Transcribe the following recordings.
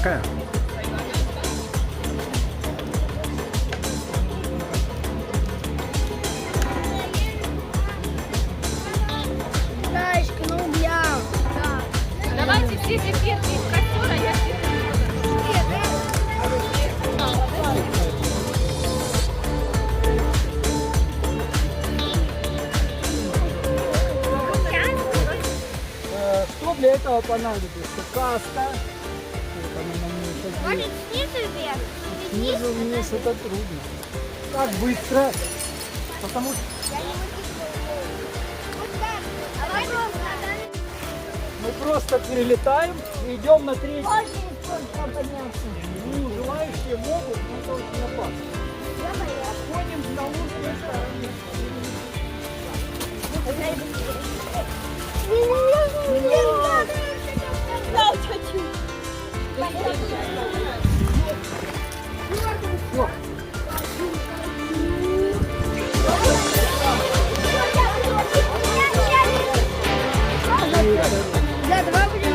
какая? Таечка, на углях. Да. Давайте все зефирки из костера, я Что для этого понадобится? Каска. Может, снизу вверх? Снизу вниз это трудно. Как быстро? Потому что мы просто перелетаем и идем на третий. Очень сколько подняться. Ну, желающие могут, но это очень опасно. Ходим на лучшей стороне. Да, давай будем.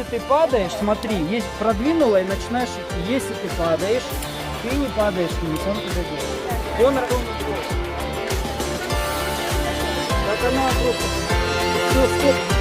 Ты падаешь, смотри, есть продвинула и начинаешь, если ты падаешь, ты не падаешь вниз, он тебя делает. Он ровно бросит. Так она просто. Все, стоп.